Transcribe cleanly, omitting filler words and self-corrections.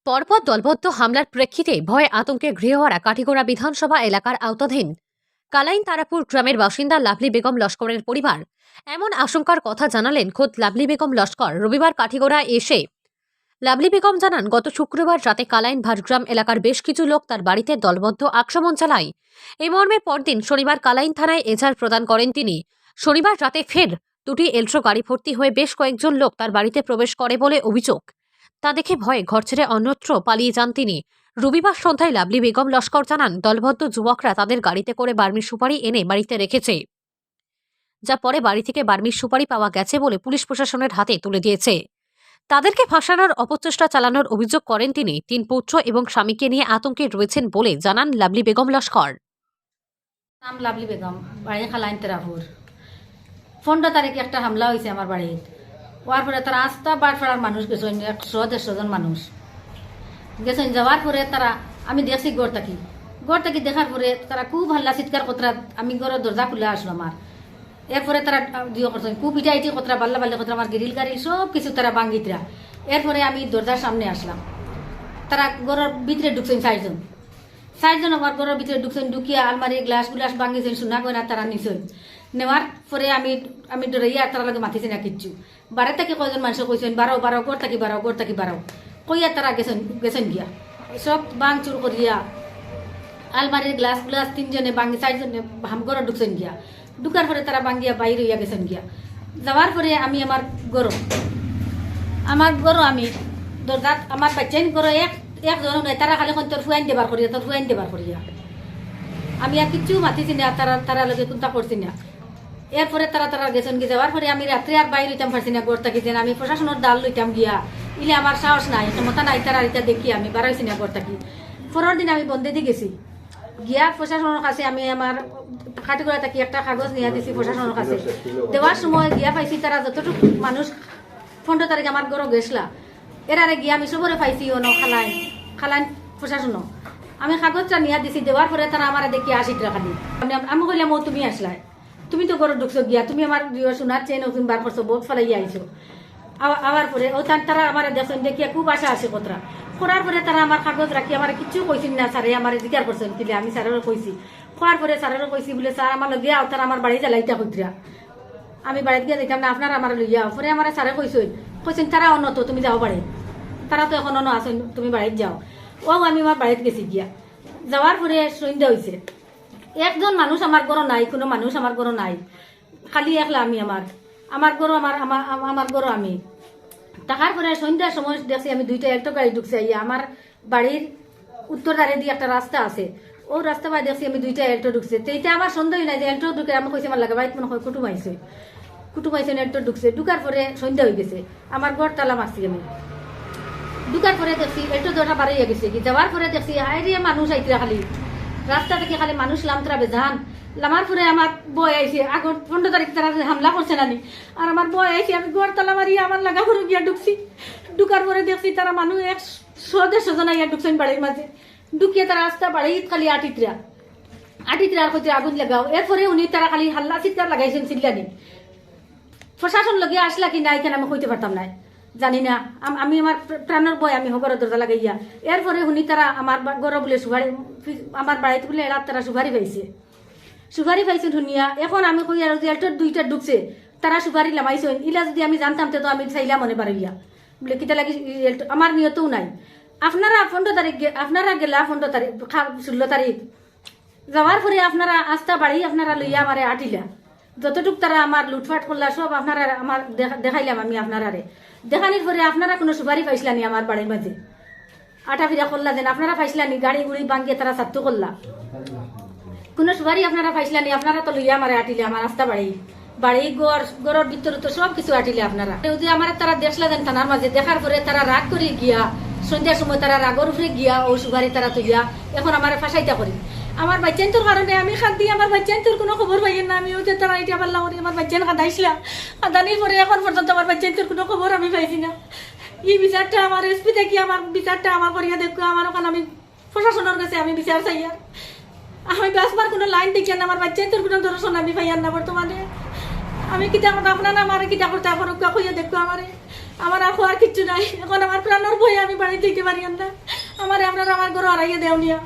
পরপর দলবদ্ধ হামলার প্রেক্ষিতে ভয়ে আতঙ্কে গৃহহারা কাঠিগোড়া বিধানসভা এলাকার আওতাধীন কালাইন তারাপুর গ্রামের বাসিন্দা লাভলি বেগম লস্করের পরিবার এমন আশঙ্কার কথা জানালেন খোদ লাভলি বেগম লস্কর রবিবার কাঠিগোড়া এসে। লাভলি বেগম জানান, গত শুক্রবার রাতে কালাইন ভাটগ্রাম এলাকার বেশ কিছু লোক তার বাড়িতে দলবদ্ধ আক্রমণ চালায়। এই মর্মে পরদিন শনিবার কালাইন থানায় এজাহার প্রদান করেন তিনি। শনিবার রাতে ফের দুটি এলট্রো গাড়ি ভর্তি হয়ে বেশ কয়েকজন লোক তার বাড়িতে প্রবেশ করে বলে অভিযোগ। তা দেখে ভয়ে ঘর ছেড়ে অন্যত্র পালিয়ে যান তিনি। রবিবার সন্ধ্যায় লাভলি বেগম লস্কর জানান, দলবদ্ধ যুবকরা তাদের গাড়িতে করে বার্মির সুপারি এনে বাড়িতে রেখেছে, যা পরে বাড়ি থেকে বার্মির সুপারি পাওয়া গেছে বলে পুলিশ প্রশাসনের হাতে তুলে দিয়েছে। তাদেরকে ফাঁসানোর অপচেষ্টা চালানোর অভিযোগ করেন তিনি। 3 পুত্র এবং স্বামীকে নিয়ে আতঙ্কে রয়েছেন বলে জানান লাভলি বেগম লস্কর। নাম লাভলি বেগম, বাড়ি খালাইন তেরাপুর। 15 তারিখে একটা হামলা হয়েছে আমার বাড়ির। হওয়ার পরে তারা আস্তা বাড়ফাড়ার মানুষ গেছেন, 100-150 জন মানুষ গেছেন। যাওয়ার পরে তারা আমি দেখছি গড় থাকি দেখার পরে তারা খুব হাল্লা চিৎকার কতরা। আমি গড়ের দরজা খুলে আসলো আমার। এরপরে তারা দিও করছেন খুব ইটি কতরা, বাল্লা কতরা, আমার গিরিল গাড়ি সব কিছু তারা ভাঙ্গিতরা। এরপরে আমি দরজার সামনে আসলাম। তারা গড়ের ভিতরে ঢুকছেন 4 জন আমার ঘরের ভিতরে ঢুকছেন। ঢুকিয়া আলমারি গ্লাস ভাঙিয়েছেন, সোনা গয়না তারা নিছেন। নেওয়ার পরে আমি ডরাইয়া তারা লগে মাতিছি না কিচ্ছু। বারে থেকে কয়জন মানুষ কইছেন বারো গড় থাকি বারো কইয়া তারা গেছেন গিয়া সব ভাঙচুর করিয়া আলমারির গ্লাস 3জনে ভাঙি 4জনে হামঘরে ঢুকছেন গিয়া। ঢুকার পরে তারা ভাঙ্গিয়া বাইর হইয়া গেছেন গিয়া। যাওয়ার পরে আমি আমার গরো আমি দরজাত আমার বাচ্চাইন গরো একজন নাই, তারা খালি তোর ফুয়াইন দেবার করিয়া আমি আর কিচ্ছু মাতিছি না, তারা লগে কোনটা করছি না। এরপরে তারা গেছেন গিয়ে। যাওয়ার পরে আমি রাত্রে আর বাইর হইতাম পারছি না গড় থাকি। যেন আমি প্রশাসনের ডাল লইতাম গিয়া, ইলে আমার সাহস নাই, ক্ষমতা নাই। তারা এটা দেখি আমি বাড়াইছি না গড় থাকি। পরের দিন আমি বন্ধে দিয়ে গেছি গিয়া প্রশাসনের কাছে। আমি আমার কাঠিগড়া থাকি একটা কাগজ নিয়ে দিছি প্রশাসনের কাছে। দেওয়ার সময় গিয়া পাইছি তারা যতটুকু মানুষ 15 তারিখ আমার গড় গেছলা, এরারে গিয়া আমি সবরে পাইছি অন খালাইন প্রশাসন। আমি কাগজটা নিয়ে দিছি। দেওয়ার পরে তারা আমার দেখি 80 টাকা খালি। আমি কইলাম ও তুমি আসলাই, তুমি তো গড় ঢুকছো গিয়া, তুমি আমার সোনার চেন তুমি বার করছো, বহুত ফেলাইয়া আইছো। আবার পরে ও তারা আমার দেখছেন দেখিয়া খুব আশা আছে কতরা করার পরে তারা আমার কাগজ রাখি আমার কিচ্ছু কইছেন না। স্যারে আমার জিজ্ঞাসা করছেন কিলে, আমি স্যারেরও কইছি। করার পরে স্যারেরও কইছি বলে স্যার আমার লইয়া তারা আমার বাড়ি জ্বালাইতা কইতরা। আমি বাড়িতে গিয়ে দেখলাম না, আপনারা আমার লইয়া। পরে আমার স্যারে কইছেন তারা অনত, তুমি যাও বাড়ি, তারা তো এখন অন্য আছেন, তুমি বাড়িতে যাও। ও আমি আমার বাড়িতে গেছি গিয়া। যাওয়ার পরে সন্ধ্যা হয়েছে। একজন মানুষ আমার গরো নাই, কোনো মানুষ আমার গরো নাই, খালি একলা আমি। আমার গরো আমার গরো আমি। টাকার পরে সন্ধ্যার সময় দেখছি আমি 2টা এলটো গাড়ি ঢুকছে। আমার বাড়ির উত্তর ধারে দিয়ে একটা রাস্তা আছে, ও রাস্তা পাই দেখছি আমি 2টা এলটো ঢুকছে। তো এটা আমার সন্দেহ নাই যে এলটো ঢুকে। আমি কইছি আমার লাগে বাড়িতে মনে হয় কুটুমাইছে এলটো ঢুকছে। ঢুকার পরে সন্ধ্যা হয়ে গেছে, আমার ঘর তালা মারছি আমি। ঢুকার পরে দেখছি এলটো দরটা বাড়াইয়া গেছে। যাওয়ার পরে দেখছি হাইরে মানুষ আইতরা, খালি রাস্তা থেকে খালি মানুষ লামতরা বেজান। লামার পরে আমার বয় আইছে। আগর 15 তারিখ তারা হামলা করছে নানি, আর আমার বয় আইছে। আমি ঘর তালা মারিয়া আমার লাগা করে গিয়া ঢুকছি। ঢুকার পরে দেখছি তারা মানুষ 100-150 জন আইয়া ঢুকছেন বাড়ির মাঝে। ঢুকিয়ে তারা রাস্তা বাড়াই খালি আটিতরা আর কইতে আগুন লাগাও। এরপরে উনি তারা খালি হাল্লা চিৎকার লাগাইছেন চিল্লানি। প্রশাসন লগে আসলা কি না এখানে আমি কইতে পারতাম না, জানি না। আমি আমার প্রাণের বয় আমি ঘরের দরজা লাগাইয়া। এরপরে উনি তারা আমার গড় বলে সুপারি, আমার বাড়িতে বলে এরা তারা সুপারি পাইছে ধুনিয়া। এখন আমি কই আর এলটোর 2টা ঢুকছে, তারা সুপারি লামাইছেন। ইলা যদি আমি জানতাম তো আমি চাইলাম মনে পারিয়া বলে কিতা লাগি। আমার নিয়তও নাই। আপনারা 15 তারিখ আপনারা গেলা 15 তারিখ 16 তারিখ যাওয়ার পরে আপনারা আস্থা বাড়ি আপনারা লইয়া আমারে আটিলা। যতটুক তারা আমার লুটফাট করলা সব আপনারা আমার দেখাইলাম আমি আপনারারে। দেখানির পরে আপনারা কোনো সুপারি পাইছিলানি আমার বাড়ির মাঝে আটা ফিরা করলা যেন আপনারা পাইছিলানি। গাড়ি গুড়ি ভাঙ্গিয়ে তারা ছাত্র করলা, কোনো সুপারি আপনারা পাইছিলানি। আপনারা তো লইয়া আমারে আটিলে আমার রাস্তা বাড়ি গড়ের ভিতরে তো সব কিছু আটিলে আপনারা। যদি আমার তারা দেখলা যেন থানার মাঝে, দেখার পরে তারা রাগ করে গিয়া সন্ধ্যার সময় তারা রাগর উপরে গিয়া ও সুপারি তারা তো গিয়া এখন আমার ফাঁসাইতা করি। আমার বাচ্চান্তর কারণে আমি খাদ্দি আমার বাচ্চান্তর কোনো খবর পাইয়েন না। আমি ওদের তারা এটা পারলাম আমার বাচ্চান খাদাইছিলাম। খাদানির পরে এখন পর্যন্ত আমার বাচ্চান্তর কোনো খবর আমি পাইছি না। এই বিচারটা আমার এসপি থেকে আমার বিচারটা আমার করিয়া দেখো। আমার ওখানে আমি প্রশাসনের কাছে আমি বিচার চাই। আর আমি বাসবার কোনো লাইন দেখি না, আমার বাচ্চান্তর কোনো দর্শন আমি পাইয়ার না বর্তমানে। আমি কিতা করতে আপনারা আমার কিতা করতে এখন কইয়া দেখো আমারে। আমার আর খাওয়ার কিচ্ছু নাই, এখন আমার প্রাণের ভয়ে আমি বাড়ি থেকে পারি না। আমার আপনারা আমার ঘরে হারাইয়া দেও নিয়া।